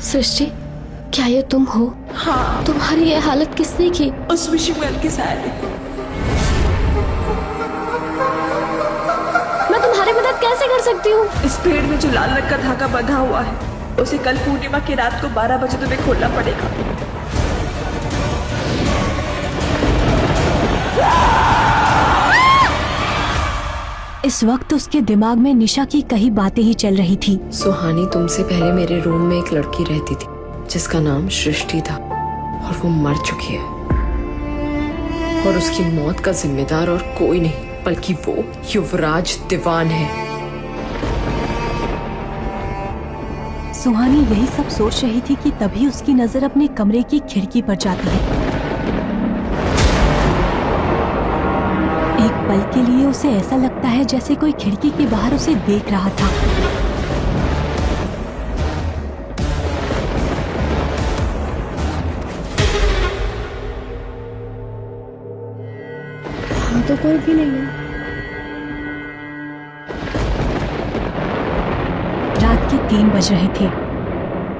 सृष्टि, क्या ये तुम हो? हाँ, तुम्हारी ये हालत किसने की? उस विशिंग वेल की सायरी। मैं तुम्हारी मदद कैसे कर सकती हूँ? इस पेड़ में जो लाल रंग का धागा बंधा हुआ है, उसे कल पूर्णिमा की रात को 12 बजे तुम्हें खोलना पड़ेगा। इस वक्त उसके दिमाग में निशा की कई बातें ही चल रही थी। सुहानी, तुमसे पहले मेरे रूम में एक लड़की रहती थी जिसका नाम सृष्टि था और वो मर चुकी है। और उसकी मौत का जिम्मेदार और कोई नहीं बल्कि वो युवराज दीवान है। सुहानी यही सब सोच रही थी कि तभी उसकी नजर अपने कमरे की खिड़की पर जाती है। एक पल के लिए उसे ऐसा लगता है जैसे कोई खिड़की के बाहर उसे देख रहा था। हाँ, तो कोई भी नहीं है। रात के 3 बज रहे थे।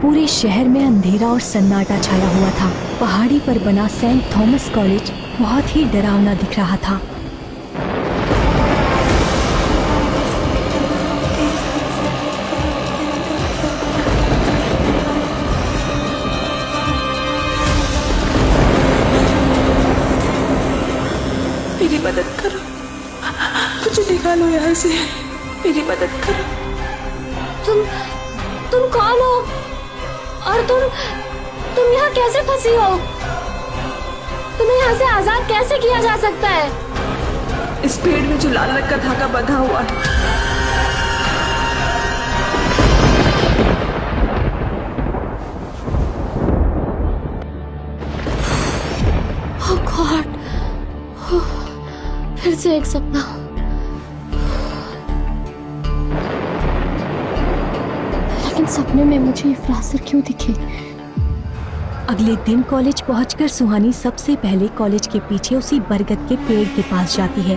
पूरे शहर में अंधेरा और सन्नाटा छाया हुआ था। पहाड़ी पर बना सेंट थॉमस कॉलेज बहुत ही डरावना दिख रहा था। मेरी मदद करो, मुझे निकालो यहाँ से। मेरी मदद करो। तुम कौन हो? और तुम यहाँ कैसे फंसी हो? तुम्हें यहाँ से आजाद कैसे किया जा सकता है? इस पेड़ में जो लाल रंग का धागा बंधा हुआ है, ओह गॉड, फिर से एक सपना। लेकिन सपने में मुझे इफ्रासर क्यों दिखे? अगले दिन कॉलेज पहुंचकर सुहानी सबसे पहले कॉलेज के पीछे उसी बरगद के पेड़ के पास जाती है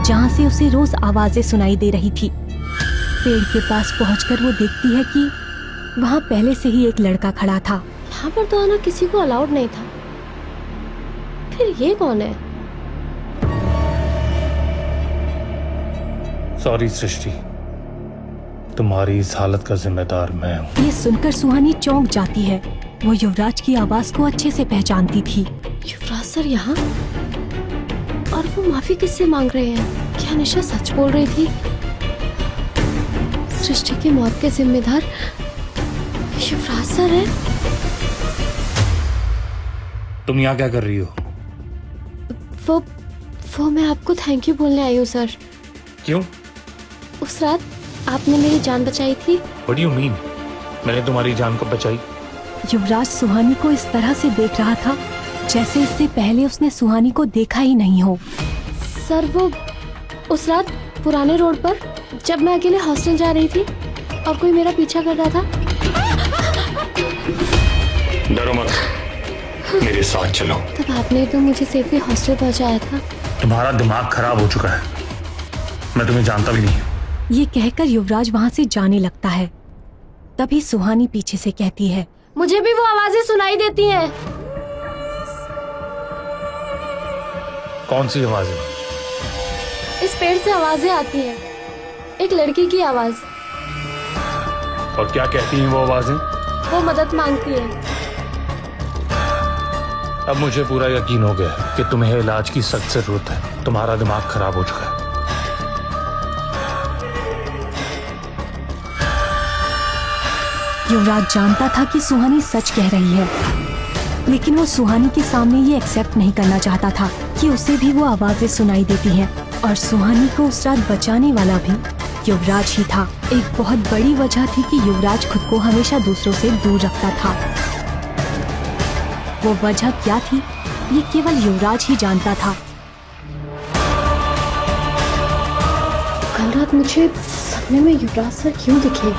जहां से उसे रोज आवाजें सुनाई दे रही थी। पेड़ के पास पहुंचकर वो देखती है कि वहां पहले से ही एक लड़का खड़ा था। यहाँ पर तो आना किसी को अलाउड नहीं था। फिर ये कौन है? सॉरी सृष्टि, तुम्हारी इस हालत का जिम्मेदार मैं हूँ। ये सुनकर सुहानी चौंक जाती है। वो युवराज की आवाज को अच्छे से पहचानती थी। युवराज सर यहाँ? और वो माफी किससे मांग रहे हैं? क्या निशा सच बोल रही थी? सृष्टि की मौत के जिम्मेदार युवराज सर है? तुम यहाँ क्या कर रही हो? वो मैं आपको थैंक यू बोलने आई हूँ सर। क्यों? उस रात आपने मेरी जान बचाई थी। What do you mean? मैंने तुम्हारी जान कब बचाई? युवराज सुहानी को इस तरह से देख रहा था जैसे इससे पहले उसने सुहानी को देखा ही नहीं हो। सर वो उस रात पुराने रोड पर जब मैं अकेले हॉस्टल जा रही थी और कोई मेरा पीछा कर रहा था। डरो मत, मेरे साथ चलो। तब आपने तो मुझे सेफली हॉस्टल पहुंचाया था। तुम्हारा दिमाग खराब हो चुका है, मैं तुम्हें जानता भी नहीं। ये कहकर युवराज वहाँ से जाने लगता है। तभी सुहानी पीछे से कहती है, मुझे भी वो आवाजें सुनाई देती हैं। कौन सी आवाज है? इस पेड़ से आवाजें आती हैं। एक लड़की की आवाज। और क्या कहती हैं वो आवाजें? वो मदद मांगती है। अब मुझे पूरा यकीन हो गया कि तुम्हें इलाज की सख्त जरूरत है। तुम्हारा दिमाग खराब हो चुका है। युवराज जानता था कि सुहानी सच कह रही है, लेकिन वो सुहानी के सामने ये एक्सेप्ट नहीं करना चाहता था कि उसे भी वो आवाजें सुनाई देती हैं। और सुहानी को उस रात बचाने वाला भी युवराज ही था। एक बहुत बड़ी वजह थी कि युवराज खुद को हमेशा दूसरों से दूर रखता था। वो वजह क्या थी, ये केवल युवराज ही जानता था। कल रात मुझे सपने में युवराज सर क्यों दिखे?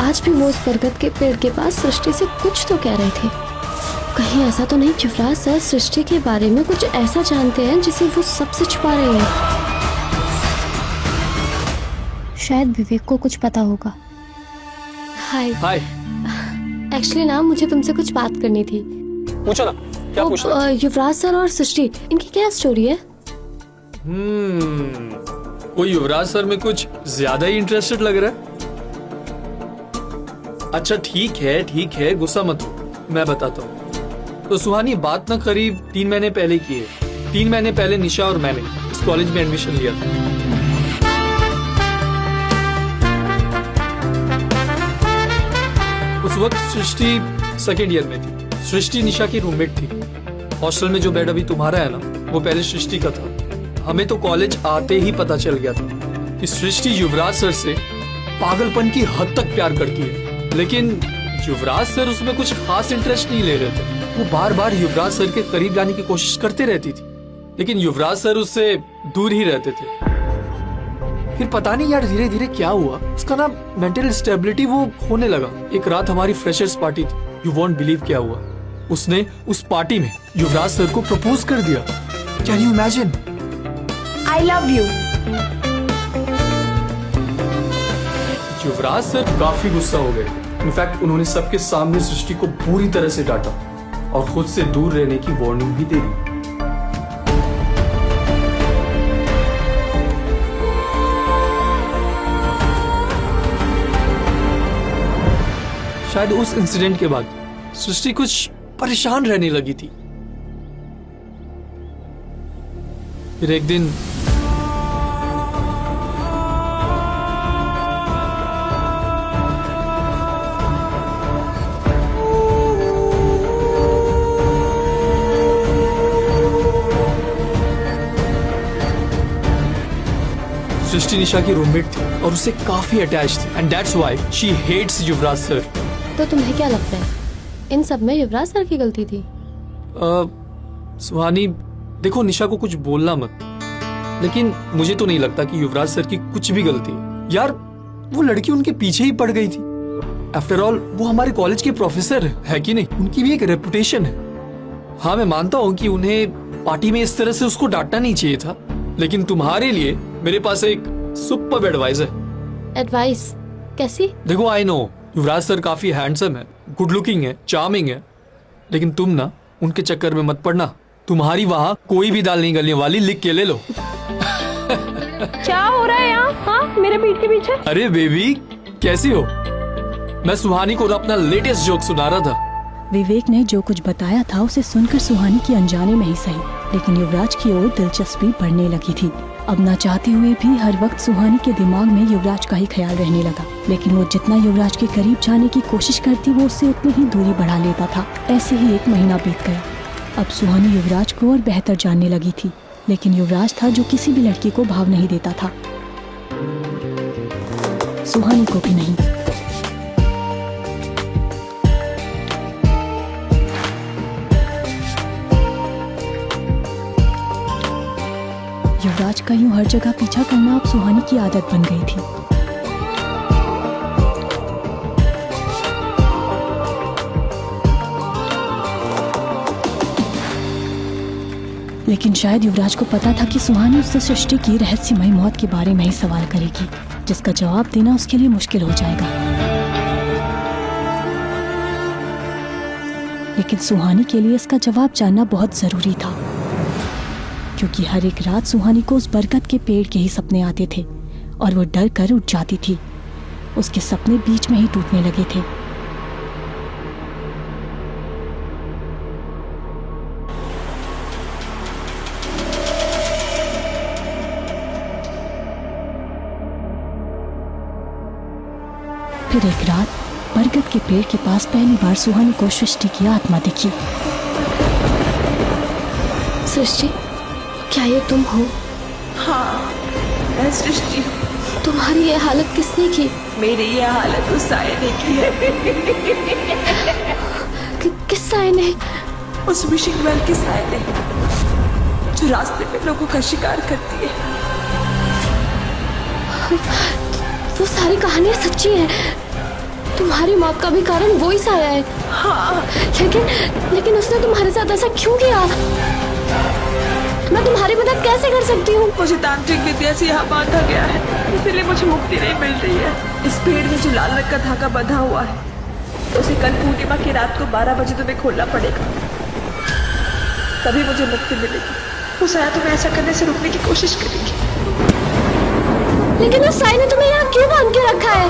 आज भी वो उस बरगद के पेड़ के पास सृष्टि से कुछ तो कह रहे थे। कहीं ऐसा तो नहीं युवराज सर सृष्टि के बारे में कुछ ऐसा जानते हैं जिसे वो सबसे छुपा रहे हैं? शायद विवेक को कुछ पता होगा। हाय। हाय। एक्चुअली ना मुझे तुमसे कुछ बात करनी थी। पूछो ना, क्या पूछना है? युवराज सर और सृष्टि, इनकी क्या स्टोरी है? कोई युवराज सर में कुछ ज्यादा ही इंटरेस्टेड लग रहा है। अच्छा ठीक है, गुस्सा मत हो, मैं बताता हूँ। तो सुहानी, बात ना करीब 3 महीने पहले की है। 3 महीने पहले निशा और मैंने इस कॉलेज में एडमिशन लिया था। उस वक्त सृष्टि 2nd ईयर में थी। सृष्टि निशा की रूममेट थी। हॉस्टल में जो बेड अभी तुम्हारा है ना, वो पहले सृष्टि का था। हमें तो कॉलेज आते ही पता चल गया था कि सृष्टि युवराज सर से पागलपन की हद तक प्यार करती है, लेकिन युवराज सर उसमें कुछ खास इंटरेस्ट नहीं ले रहे थे। वो बार बार युवराज सर के करीब जाने की कोशिश करते रहती थी, लेकिन युवराज सर उससे दूर ही रहते थे। फिर पता नहीं यार, धीरे धीरे क्या हुआ, उसका ना मेंटल स्टेबिलिटी वो खोने लगा। एक रात हमारी फ्रेशर्स पार्टी थी। यू वॉन्ट बिलीव क्या हुआ, उसने उस पार्टी में युवराज सर को प्रपोज कर दिया। Can you imagine? I love you. Yuvraj sir काफी गुस्सा हो गए। इनफैक्ट उन्होंने सबके सामने सृष्टि को पूरी तरह से डांटा और खुद से दूर रहने की वार्निंग भी दे दी। शायद उस इंसिडेंट के बाद सृष्टि कुछ परेशान रहने लगी थी। फिर एक दिन सृष्टि निशा की रूममेट थी और उससे काफी अटैच थी, and that's why she hates Yuvraj sir. तो तुम्हें क्या लगता है इन सब में युवराज सर की गलती थी? सुहानी देखो, निशा को कुछ बोलना मत, लेकिन मुझे तो नहीं लगता कि युवराज सर की कुछ भी गलती है। यार वो लड़की उनके पीछे ही पड़ गई थी। आफ्टर ऑल वो हमारे कॉलेज के प्रोफेसर है कि नहीं, उनकी भी एक रेपुटेशन है। हाँ मैं मानता हूँ कि उन्हें पार्टी में इस तरह से उसको डांटना नहीं चाहिए था, लेकिन तुम्हारे लिए मेरे पास एक सुपर्ब एडवाइस है। एडवाइस कैसी? देखो आई नो युवराज सर काफी हैंडसम है, गुड लुकिंग है, चार्मिंग है, लेकिन तुम ना उनके चक्कर में मत पड़ना। तुम्हारी वहाँ कोई भी दाल नहीं गलने वाली, लिख के ले लो। क्या हो रहा है यहाँ? हाँ, मेरे पीठ के पीछे। अरे बेबी कैसी हो? मैं सुहानी को अपना लेटेस्ट जोक सुना रहा था। विवेक ने जो कुछ बताया था उसे सुनकर सुहानी की अनजाने में ही सही, लेकिन युवराज की ओर दिलचस्पी बढ़ने लगी थी। अब ना चाहते हुए भी हर वक्त सुहानी के दिमाग में युवराज का ही ख्याल रहने लगा, लेकिन वो जितना युवराज के करीब जाने की कोशिश करती वो उससे उतनी ही दूरी बढ़ा लेता था। ऐसे ही 1 महीना बीत गया। अब सुहानी युवराज को और बेहतर जानने लगी थी, लेकिन युवराज था जो किसी भी लड़की को भाव नहीं देता था, सुहानी को भी नहीं। युवराज का यूं हर जगह पीछा करना अब सुहानी की आदत बन गई थी। लेकिन शायद युवराज को पता था कि सुहानी उससे सृष्टि की रहस्यमय मौत के बारे में ही सवाल करेगी, जिसका जवाब देना उसके लिए मुश्किल हो जाएगा। लेकिन सुहानी के लिए इसका जवाब जानना बहुत जरूरी था, क्योंकि हर एक रात सुहानी को उस बरगद के पेड़ के ही सपने आते थे और वो डर कर उठ जाती थी। उसके सपने बीच में ही टूटने लगे थे। फिर एक रात बरगद के पेड़ के पास पहली बार सुहानी को सृष्टि की आत्मा दिखी। सृष्टि, क्या ये तुम हो? हाँ मैं सृष्टि हूँ। तुम्हारी ये हालत किसने की? मेरी ये हालत उस साये ने की है। किस साये ने? उस विशिंग वेल की साये ने, जो रास्ते में लोगों का शिकार करती है। वो सारी कहानियां सच्ची हैं। तुम्हारी मौत का भी कारण वो ही साया है। हाँ लेकिन उसने तुम्हारे साथ ऐसा क्यों किया? मैं तुम्हारी मदद कैसे कर सकती हूँ? मुझे तांत्रिक विद्या से यहाँ बांधा गया है, इसीलिए मुझे मुक्ति नहीं मिल रही है। इस पेड़ में जो लाल रंग का धागा बंधा हुआ है, उसे कल पूर्णिमा की रात को 12 बजे तुम्हें खोलना पड़ेगा, तभी मुझे मुक्ति मिलेगी। वो साया तुम्हें ऐसा करने से रोकने की कोशिश करेगी। लेकिन उस साई ने तुम्हें यहाँ क्यों बांध के रखा है?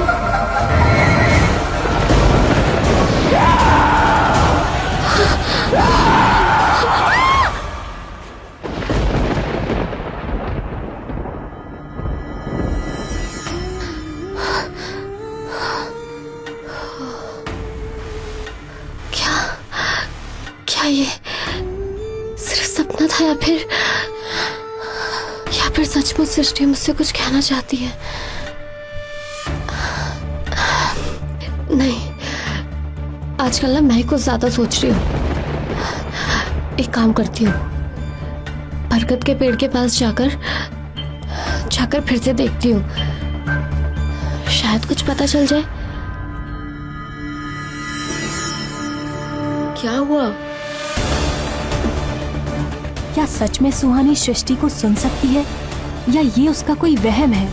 क्या ये सिर्फ सपना था या फिर सचमुच सृष्टि मुझसे कुछ कहना चाहती है? नहीं, आजकल ना मैं कुछ ज्यादा सोच रही हूँ। एक काम करती हूँ, बरगद के पेड़ के पास जाकर फिर से देखती हूँ, शायद कुछ पता चल जाए। क्या हुआ? क्या सच में सुहानी सृष्टि को सुन सकती है या ये उसका कोई वहम है?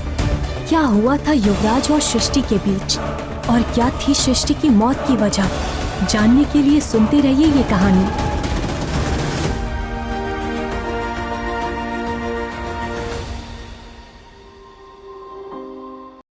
क्या हुआ था युवराज और सृष्टि के बीच और क्या थी सृष्टि की मौत की वजह? जानने के लिए सुनते रहिए ये कहानी।